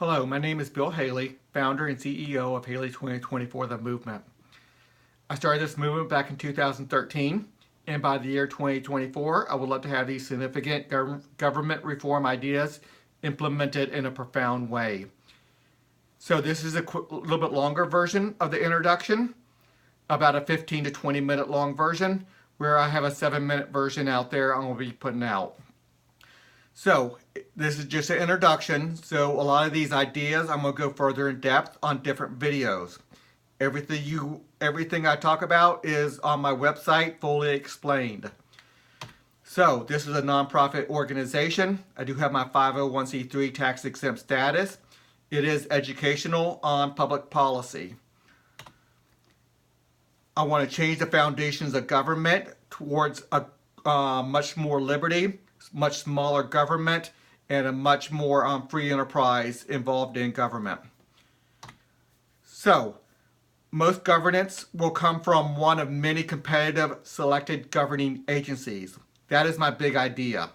Hello, my name is Bill Haley, founder and CEO of Haley2024 the Movement. I started this movement back in 2013, and by the year 2024, I would love to have these significant government reform ideas implemented in a profound way. So this is a little bit longer version of the introduction, about a 15 to 20 minute long version, where I have a 7-minute version out there I'm going to be putting out. So this is just an introduction, so a lot of these ideas I'm going to go further in depth on different videos. Everything I talk about is on my website, fully explained. So this is a nonprofit organization. I do have my 501c3 tax exempt status. It is educational on public policy. I want to change the foundations of government towards a much more liberty, much smaller government, and a much more free enterprise involved in government. So, most governance will come from one of many competitive selected governing agencies. That is my big idea.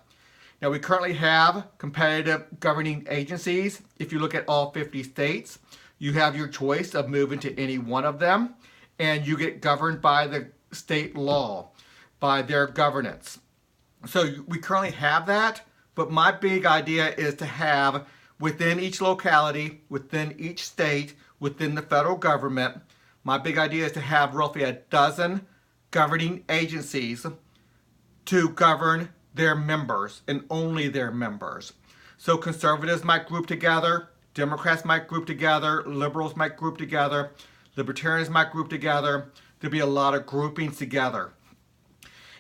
Now, we currently have competitive governing agencies. If you look at all 50 states, you have your choice of moving to any one of them, and you get governed by the state law, by their governance. So we currently have that, but my big idea is to have within each locality, within each state, within the federal government, my big idea is to have roughly a dozen governing agencies to govern their members and only their members. So conservatives might group together, Democrats might group together, liberals might group together, libertarians might group together. There'll be a lot of groupings together.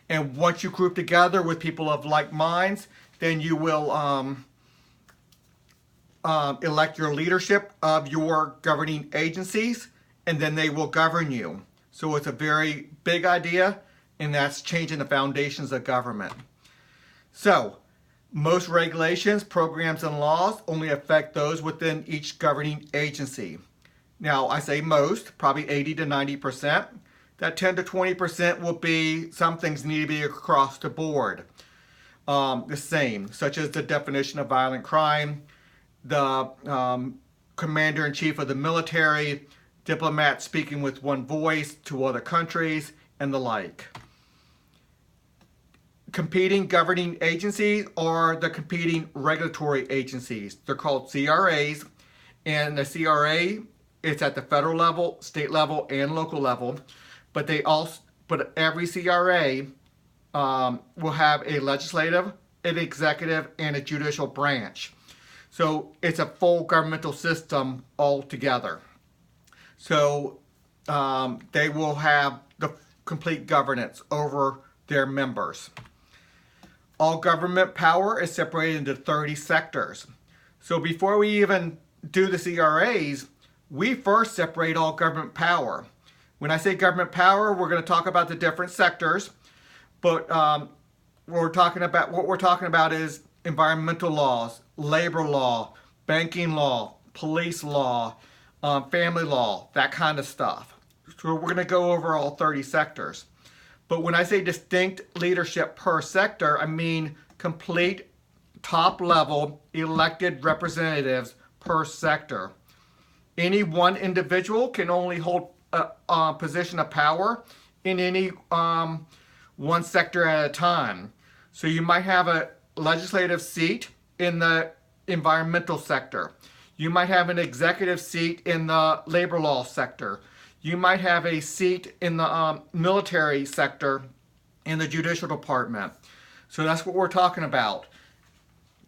And once you group together with people of like minds, then you will elect your leadership of your governing agencies, and then they will govern you. So it's a very big idea, and that's changing the foundations of government. So most regulations, programs, and laws only affect those within each governing agency. Now, I say most, probably 80 to 90%. That 10 to 20% will be some things need to be across the board. The same, such as the definition of violent crime, the commander-in-chief of the military, diplomats speaking with one voice to other countries, and the like. Competing governing agencies are the competing regulatory agencies. They're called CRAs, and the CRA, it's at the federal level, state level, and local level. But every CRA will have a legislative, an executive, and a judicial branch. So it's a full governmental system altogether. So they will have the complete governance over their members. All government power is separated into 30 sectors. So before we even do the CRAs, we first separate all government power. When I say government power, we're going to talk about the different sectors, but what we're talking about is environmental laws, labor law, banking law, police law, family law, that kind of stuff. So we're going to go over all 30 sectors. But when I say distinct leadership per sector, I mean complete top-level elected representatives per sector. Any one individual can only hold a position of power in any one sector at a time. So you might have a legislative seat in the environmental sector. You might have an executive seat in the labor law sector. You might have a seat in the military sector in the judicial department. So that's what we're talking about.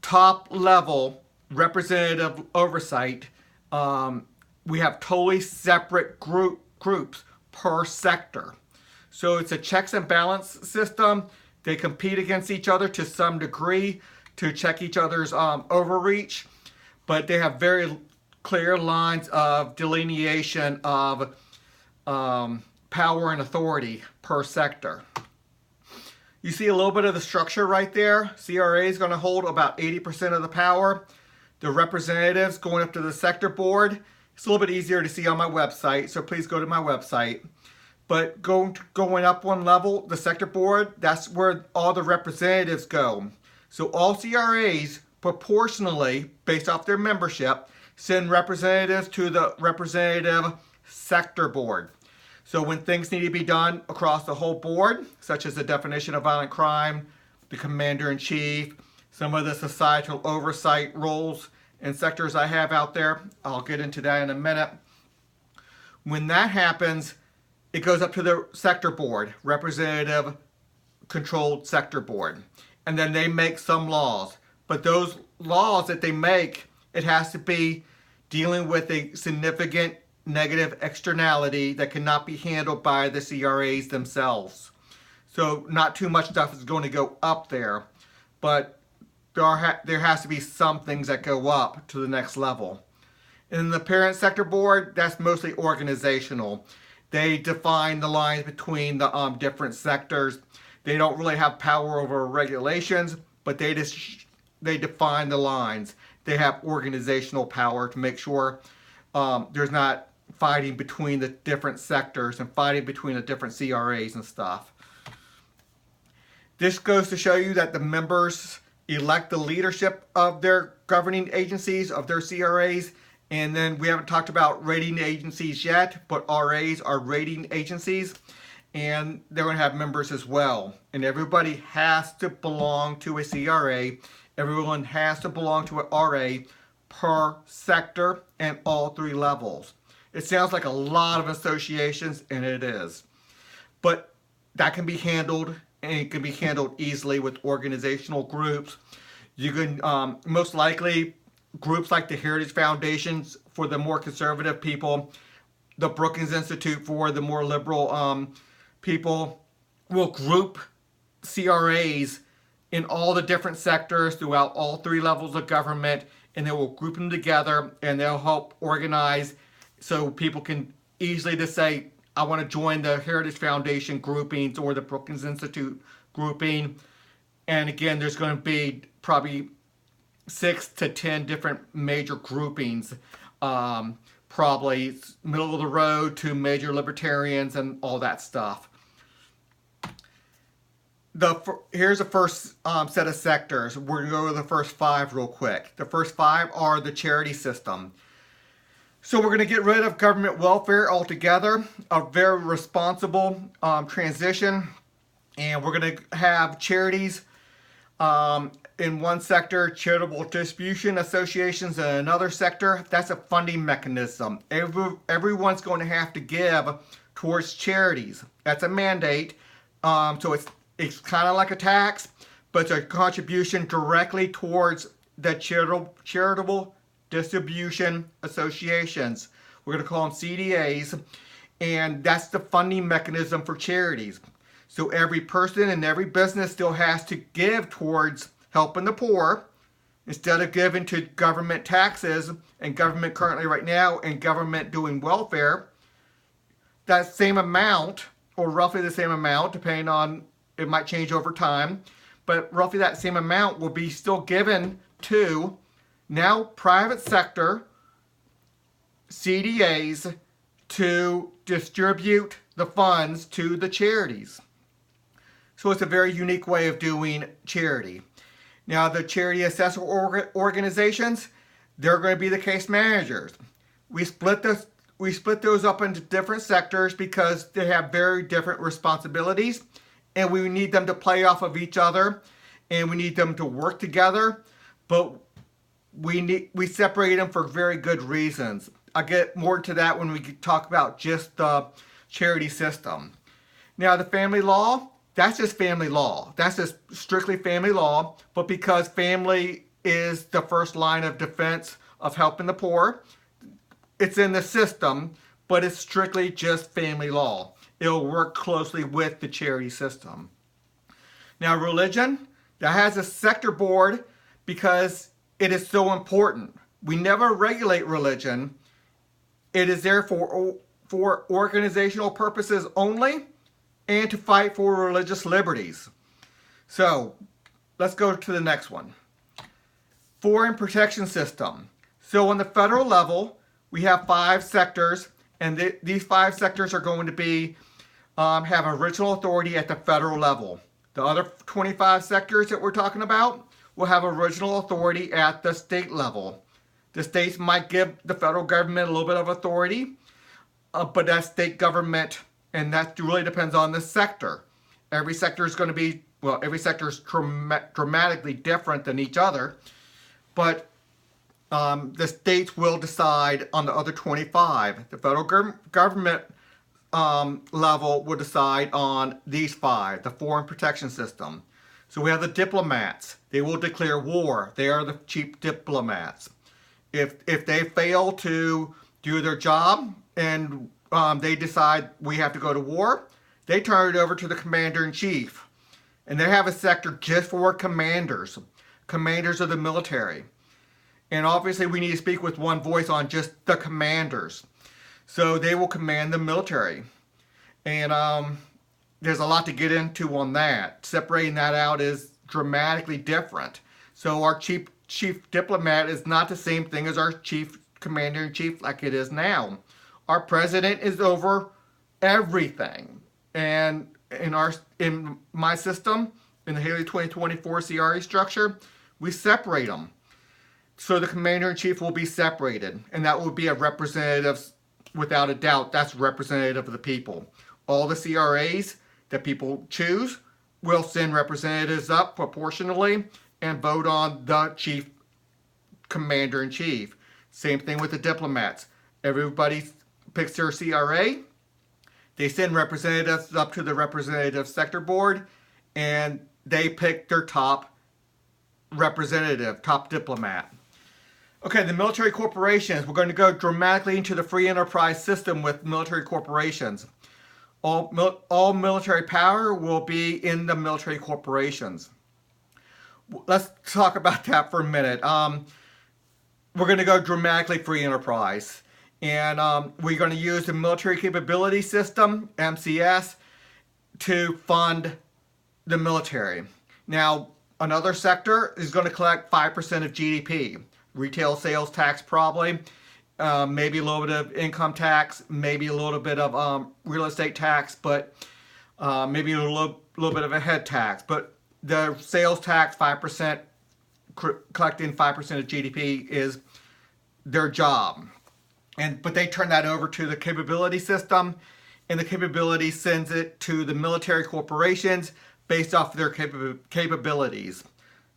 Top level representative oversight. We have totally separate groups per sector. So it's a checks and balance system. They compete against each other to some degree to check each other's overreach, but they have very clear lines of delineation of power and authority per sector. You see a little bit of the structure right there. CRA is going to hold about 80% of the power. The representatives going up to the sector board. It's a little bit easier to see on my website, so please go to my website. But going up one level, the sector board, that's where all the representatives go. So all CRAs, proportionally, based off their membership, send representatives to the representative sector board. So when things need to be done across the whole board, such as the definition of violent crime, the commander-in-chief, some of the societal oversight roles and sectors I have out there, I'll get into that in a minute. When that happens, it goes up to the sector board, representative controlled sector board. And then they make some laws. But those laws that they make, it has to be dealing with a significant negative externality that cannot be handled by the CRAs themselves. So not too much stuff is going to go up there, but there has to be some things that go up to the next level. In the parent sector board, that's mostly organizational. They define the lines between the different sectors. They don't really have power over regulations, but they define the lines. They have organizational power to make sure there's not fighting between the different sectors and fighting between the different CRAs and stuff. This goes to show you that the members elect the leadership of their governing agencies, of their CRAs, and then we haven't talked about rating agencies yet, but RAs are rating agencies, and they're going to have members as well. And everybody has to belong to a CRA. Everyone has to belong to an RA per sector and all three levels. It sounds like a lot of associations, and it is. But that can be handled, and it can be handled easily with organizational groups. You can, most likely, groups like the Heritage Foundations for the more conservative people, the Brookings Institute for the more liberal people, will group CRAs in all the different sectors throughout all three levels of government, and they will group them together, and they'll help organize so people can easily just say, I want to join the Heritage Foundation groupings or the Brookings Institute grouping. And again, there's going to be probably 6 to 10 different major groupings, probably middle of the road to major libertarians and all that stuff. Here's the first set of sectors. We're going to go to the first 5 real quick. The first 5 are the charity system. So we're going to get rid of government welfare altogether, a very responsible transition, and we're going to have charities in one sector, charitable distribution associations in another sector. That's a funding mechanism. Everyone's going to have to give towards charities. That's a mandate. So it's kind of like a tax, but it's a contribution directly towards the charitable distribution associations. We're going to call them CDAs, and that's the funding mechanism for charities. So every person and every business still has to give towards helping the poor instead of giving to government taxes and government currently right now and government doing welfare. That same amount, or roughly the same amount, depending on, it might change over time, but roughly that same amount will be still given to now private sector CDAs to distribute the funds to the charities. So it's a very unique way of doing charity. Now the charity assessor organizations, they're going to be the case managers. We split those up into different sectors because they have very different responsibilities, and we need them to play off of each other, and we need them to work together, but we separate them for very good reasons. I'll get more into that when we talk about just the charity system. Now the family law, that's just family law. That's just strictly family law, but because family is the first line of defense of helping the poor, it's in the system, but it's strictly just family law. It'll work closely with the charity system. Now religion, that has a sector board because it is so important. We never regulate religion. It is there for organizational purposes only and to fight for religious liberties. So let's go to the next one. Foreign protection system. So on the federal level, we have 5 sectors, and these 5 sectors are going to be have original authority at the federal level. The other 25 sectors that we're talking about will have original authority at the state level. The states might give the federal government a little bit of authority, but that's state government, and that really depends on the sector. Every sector is going to be, well, every sector is dramatically different than each other, but the states will decide on the other 25. The federal government level will decide on these 5, the foreign protection system. So we have the diplomats. They will declare war. They are the chief diplomats. If they fail to do their job and they decide we have to go to war, they turn it over to the commander-in-chief. And they have a sector just for commanders of the military. And obviously we need to speak with one voice on just the commanders. So they will command the military. And there's a lot to get into on that. Separating that out is dramatically different. So our chief diplomat is not the same thing as our chief commander-in-chief like it is now. Our president is over everything. And in my system, in the Haley2024 CRE structure, we separate them. So the commander-in-chief will be separated, and that will be a representative, without a doubt, that's representative of the people. All the CRAs that people choose will send representatives up proportionally and vote on the chief commander-in-chief. Same thing with the diplomats. Everybody picks their CRA. They send representatives up to the representative sector board, and they pick their top representative, top diplomat. Okay, the military corporations. We're going to go dramatically into the free enterprise system with military corporations. All military power will be in the military corporations. Let's talk about that for a minute. We're going to go dramatically free enterprise. And we're going to use the military capability system, MCS, to fund the military. Now, another sector is going to collect 5% of GDP. Retail sales tax probably, maybe a little bit of income tax, maybe a little bit of real estate tax, but maybe a little bit of a head tax. But the sales tax, 5%, collecting 5% of GDP is their job. But they turn that over to the capability system, and the capability sends it to the military corporations based off of their capabilities.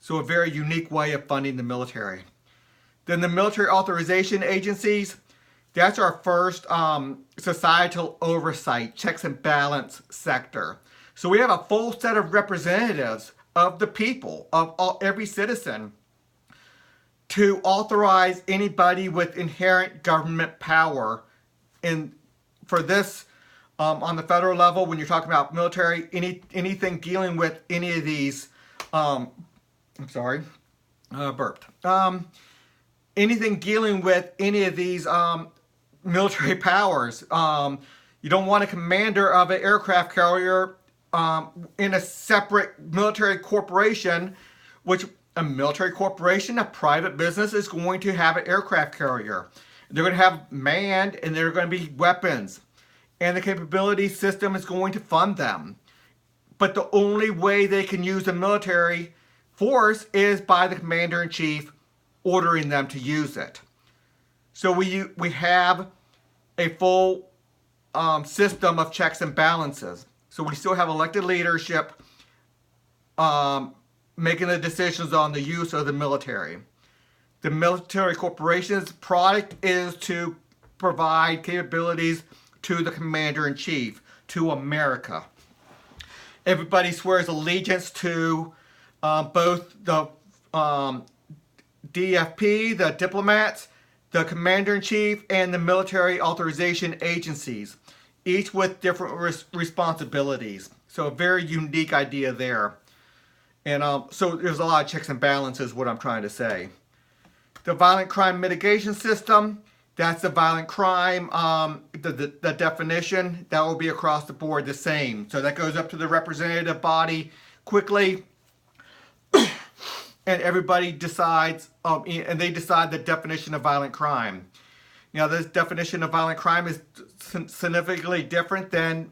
So a very unique way of funding the military. Then the military authorization agencies, that's our first societal oversight, checks and balance sector. So we have a full set of representatives of the people, of every citizen, to authorize anybody with inherent government power. And for this, on the federal level, when you're talking about military, anything dealing with any of these, anything dealing with any of these military powers. You don't want a commander of an aircraft carrier in a separate military corporation, which a military corporation, a private business, is going to have an aircraft carrier. They're going to have manned, and there are going to be weapons. And the capability system is going to fund them. But the only way they can use the military force is by the commander-in-chief ordering them to use it. So we have a full system of checks and balances. So we still have elected leadership making the decisions on the use of the military. The military corporation's product is to provide capabilities to the commander-in-chief, to America. Everybody swears allegiance to both the DFP, the diplomats, the commander-in-chief, and the military authorization agencies, each with different responsibilities. So a very unique idea there. And so there's a lot of checks and balances, what I'm trying to say. The violent crime mitigation system, that's the violent crime, the definition, that will be across the board the same. So that goes up to the representative body quickly, and everybody decides, and they decide the definition of violent crime. Now, this definition of violent crime is significantly different than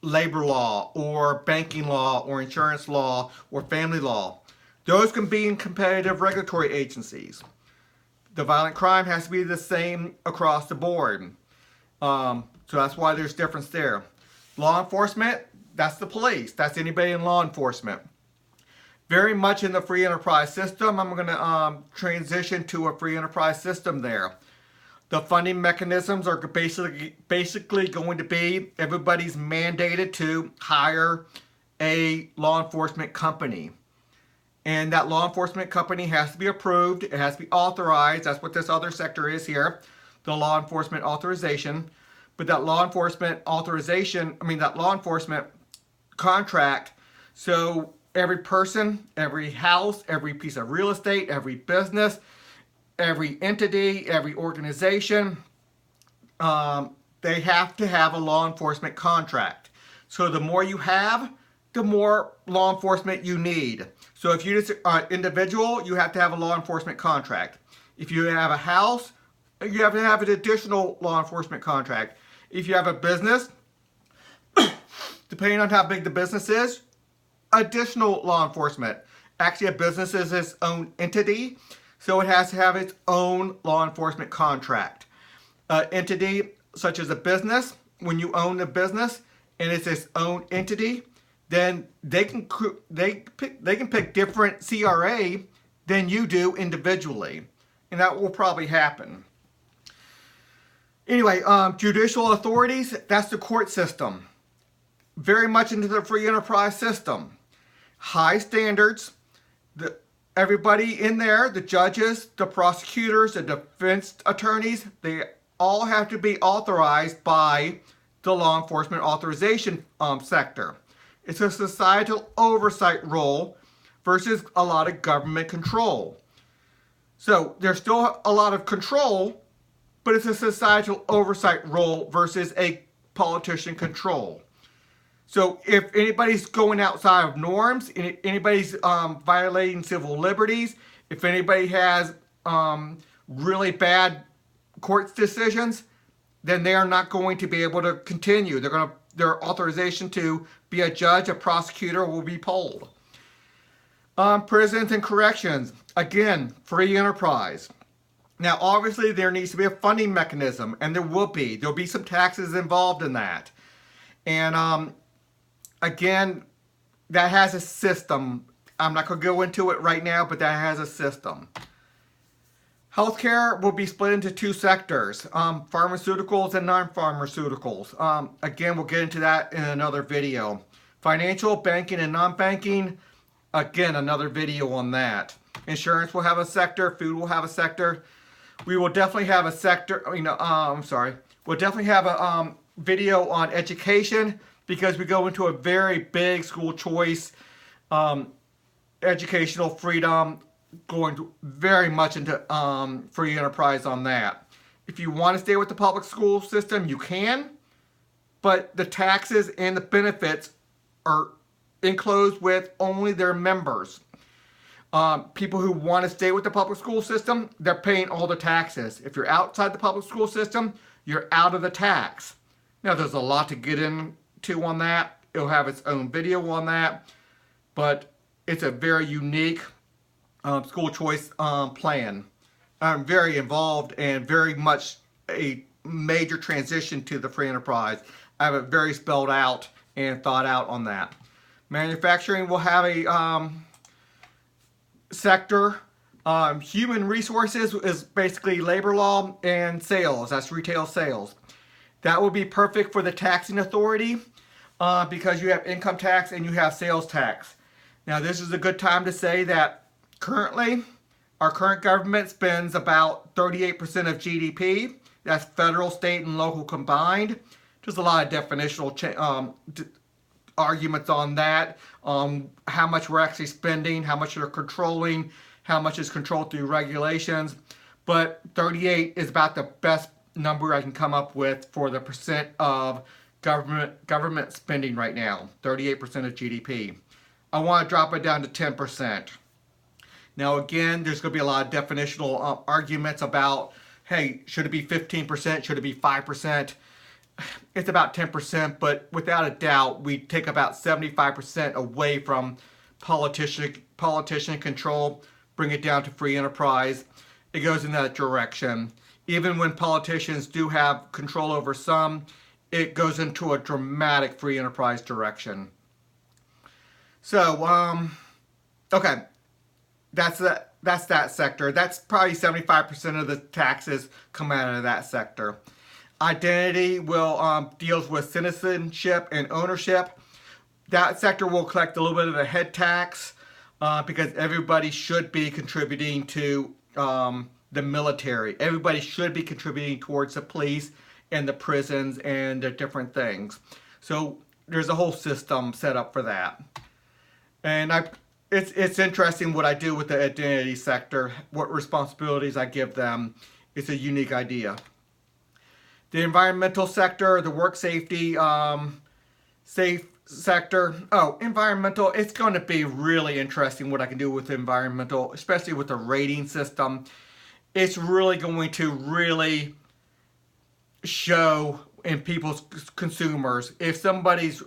labor law, or banking law, or insurance law, or family law. Those can be in competitive regulatory agencies. The violent crime has to be the same across the board. So that's why there's difference there. Law enforcement, that's the police. That's anybody in law enforcement. Very much in the free enterprise system. I'm going to transition to a free enterprise system there. The funding mechanisms are basically going to be everybody's mandated to hire a law enforcement company. And that law enforcement company has to be approved. It has to be authorized. That's what this other sector is here, the law enforcement authorization. But that law enforcement authorization, that law enforcement contract, so every person, every house, every piece of real estate, every business, every entity, every organization, they have to have a law enforcement contract. So the more you have, the more law enforcement you need. So if you're just an individual, you have to have a law enforcement contract. If you have a house, you have to have an additional law enforcement contract. If you have a business, depending on how big the business is, additional law enforcement. Actually, a business is its own entity, so it has to have its own law enforcement contract. Entity such as a business, when you own the business and it's its own entity, then they can pick different CRA than you do individually, and that will probably happen. Anyway, judicial authorities, that's the court system. Very much into the free enterprise system. High standards. Everybody in there, the judges, the prosecutors, the defense attorneys, they all have to be authorized by the law enforcement authorization sector. It's a societal oversight role versus a lot of government control. So there's still a lot of control, but it's a societal oversight role versus a politician control. So if anybody's going outside of norms, anybody's violating civil liberties, if anybody has really bad court decisions, then they are not going to be able to continue. Their authorization to be a judge, a prosecutor will be pulled. Prisons and corrections, again, free enterprise. Now, obviously, there needs to be a funding mechanism, and there will be. There'll be some taxes involved in that. And again, that has a system. I'm not going to go into it right now, but that has a system. Healthcare will be split into two sectors, pharmaceuticals and non-pharmaceuticals. Again, we'll get into that in another video. Financial, banking, and non-banking, again, another video on that. Insurance will have a sector, food will have a sector. We will definitely have a sector, we'll definitely have a video on education, because we go into a very big school choice, educational freedom, going very much into free enterprise on that. If you want to stay with the public school system, you can, but the taxes and the benefits are enclosed with only their members. People who want to stay with the public school system, they're paying all the taxes. If you're outside the public school system, you're out of the tax. Now, there's a lot to get into on that. It'll have its own video on that, but it's a very unique school choice plan. I'm very involved and very much a major transition to the free enterprise. I have it very spelled out and thought out on that. Manufacturing will have a sector. Human resources is basically labor law and sales. That's retail sales. That will be perfect for the taxing authority because you have income tax and you have sales tax. Now, this is a good time to say that currently, our current government spends about 38% of GDP. That's federal, state, and local combined. There's a lot of definitional arguments on that, how much we're actually spending, how much they're controlling, how much is controlled through regulations. But 38 is about the best number I can come up with for the percent of government spending right now, 38% of GDP. I want to drop it down to 10%. Now again, there's going to be a lot of definitional arguments about, hey, should it be 15%? Should it be 5%? It's about 10%, but without a doubt, we take about 75% away from politician control, bring it down to free enterprise. it goes in that direction. Even when politicians do have control over some, it goes into a dramatic free enterprise direction. So, okay, that's that sector. That's probably 75% of the taxes come out of that sector. Identity will deals with citizenship and ownership. That sector will collect a little bit of a head tax because everybody should be contributing to the military. Everybody should be contributing towards the police and the prisons and the different things. So there's a whole system set up for that. And it's interesting what I do with the identity sector, what responsibilities I give them. It's a unique idea. The environmental sector, the work safety, safe sector. Oh, environmental, it's going to be really interesting what I can do with environmental, especially with the rating system. It's really going to really show in people's consumers. If somebody's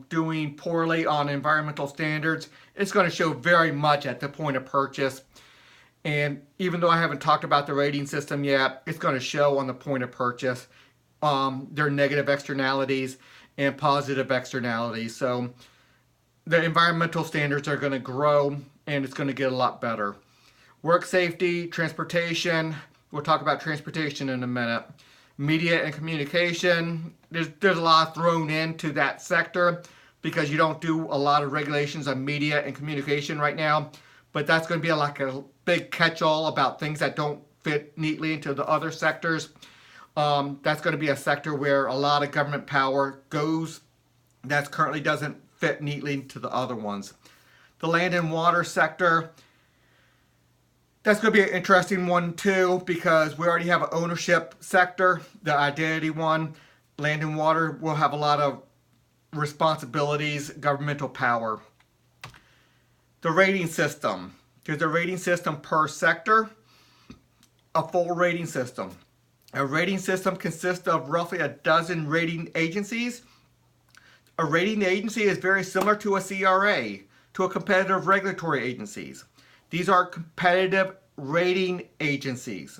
doing poorly on environmental standards, it's going to show very much at the point of purchase. And even though I haven't talked about the rating system yet, it's going to show on the point of purchase their negative externalities and positive externalities. So the environmental standards are going to grow and it's going to get a lot better. Work safety, transportation. We'll talk about transportation in a minute. Media and communication. There's a lot thrown into that sector because you don't do a lot of regulations on media and communication right now. But that's going to be like a big catch-all about things that don't fit neatly into the other sectors. That's going to be a sector where a lot of government power goes that currently doesn't fit neatly into the other ones. The land and water sector, that's going to be an interesting one too because we already have an ownership sector, the identity one. Land and water will have a lot of responsibilities, governmental power. The rating system. There's a rating system per sector, a full rating system. A rating system consists of roughly a dozen rating agencies. A rating agency is very similar to a CRA, to a competitive regulatory agencies. These are competitive rating agencies.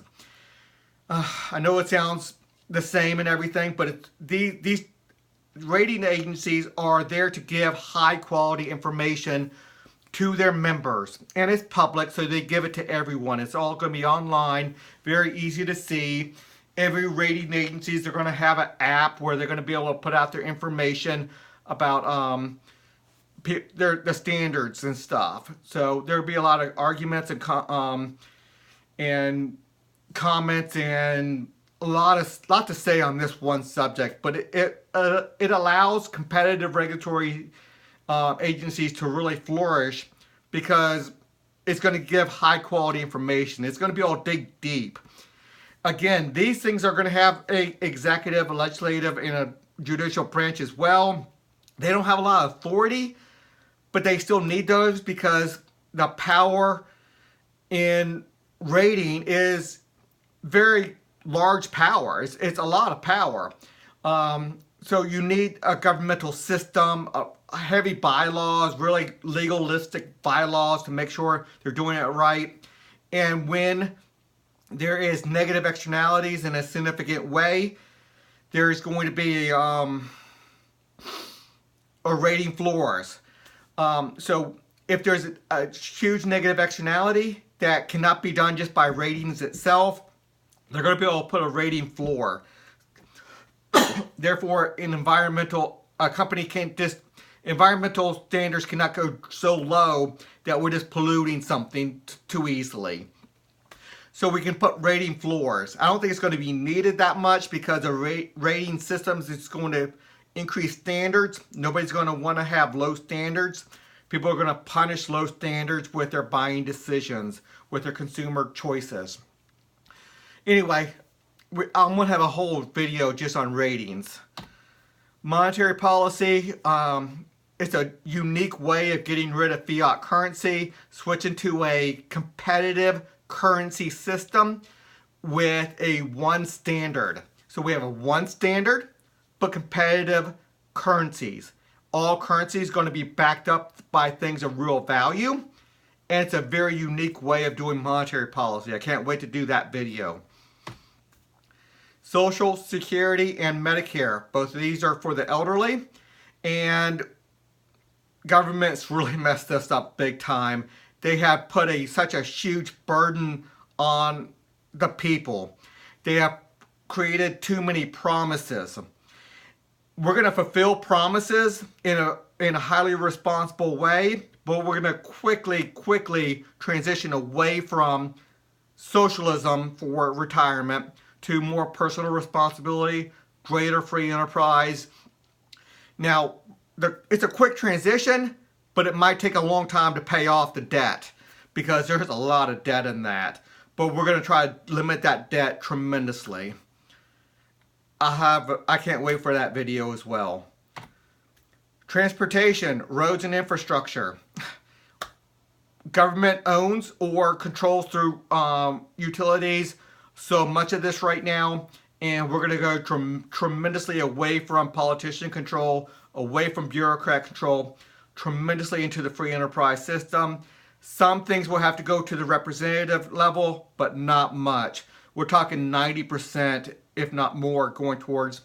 I know it sounds the same and everything, but these rating agencies are there to give high quality information to their members, and it's public, so they give it to everyone. It's all going to be online, very easy to see. Every rating agencies are going to have an app where they're going to be able to put out their information about the standards and stuff. So there'll be a lot of arguments and comments and a lot to say on this one subject. But it allows competitive regulatory agencies to really flourish because it's going to give high quality information. It's going to be able to dig deep. Again, these things are going to have a executive, a legislative, and a judicial branch as well. They don't have a lot of authority, but they still need those because the power in rating is very large power. It's a lot of power. So you need a governmental system, heavy bylaws, really legalistic bylaws to make sure they're doing it right. And when there is negative externalities in a significant way, there's going to be a rating floors. So if there's a huge negative externality that cannot be done just by ratings itself, they're going to be able to put a rating floor. Therefore, a company can't just, environmental standards cannot go so low that we're just polluting something too easily. So we can put rating floors. I don't think it's going to be needed that much because the rating systems is going to increase standards. Nobody's going to want to have low standards. People are going to punish low standards with their buying decisions, with their consumer choices. Anyway, I'm going to have a whole video just on ratings. Monetary policy, it's a unique way of getting rid of fiat currency, switching to a competitive currency system with a one standard. So we have a one standard, but competitive currencies. All currencies going to be backed up by things of real value, and it's a very unique way of doing monetary policy. I can't wait to do that video. Social Security and Medicare. Both of these are for the elderly, and government's really messed this up big time. They have put such a huge burden on the people. They have created too many promises. We're going to fulfill promises in a highly responsible way, but we're going to quickly transition away from socialism for retirement to more personal responsibility, greater free enterprise. Now, it's a quick transition, but it might take a long time to pay off the debt because there's a lot of debt in that. But we're going to try to limit that debt tremendously. I can't wait for that video as well. Transportation, roads and infrastructure. Government owns or controls through utilities so much of this right now, and we're going to go tremendously away from politician control, away from bureaucrat control, tremendously into the free enterprise system. Some things will have to go to the representative level, but not much. We're talking 90%, if not more, going towards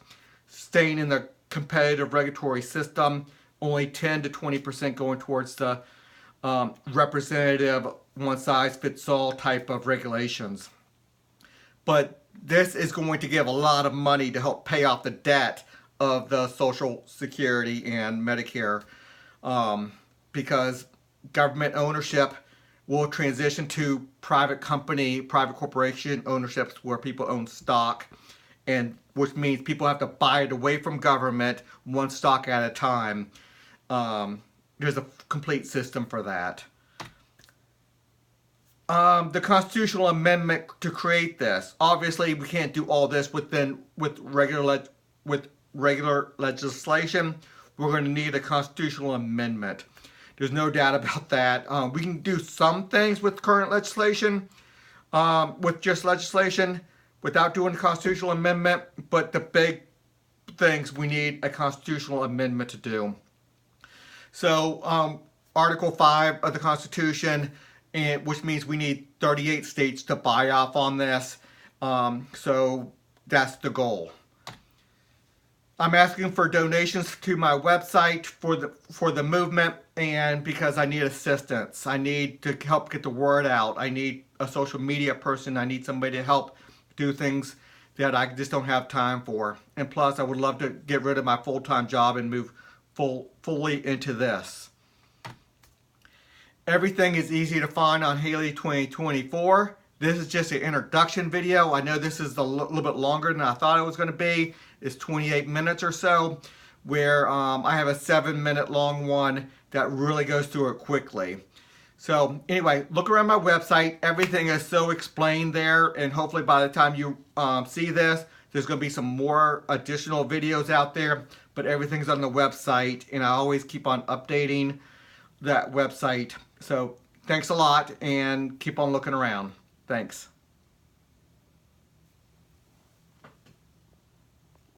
staying in the competitive regulatory system. Only 10 to 20% going towards the representative, one-size-fits-all type of regulations. But this is going to give a lot of money to help pay off the debt of the Social Security and Medicare, because government ownership will transition to private corporation ownerships where people own stock, and which means people have to buy it away from government one stock at a time. There's a complete system for that. The constitutional amendment to create this. Obviously, we can't do all this with regular legislation. We're going to need a constitutional amendment. There's no doubt about that. We can do some things with current legislation, with just legislation, without doing a constitutional amendment. But the big things we need a constitutional amendment to do. So, Article 5 of the Constitution, which means we need 38 states to buy off on this. So that's the goal. I'm asking for donations to my website for the movement, and because I need assistance. I need to help get the word out. I need a social media person. I need somebody to help do things that I just don't have time for. And plus, I would love to get rid of my full-time job and move fully into this. Everything is easy to find on Haley2024. This is just an introduction video. I know this is a little bit longer than I thought it was going to be. It's 28 minutes or so, where I have a 7-minute long one that really goes through it quickly. So anyway, look around my website. Everything is so explained there, and hopefully by the time you see this, there's going to be some more additional videos out there, but everything's on the website, and I always keep on updating that website. So thanks a lot, and keep on looking around. Thanks.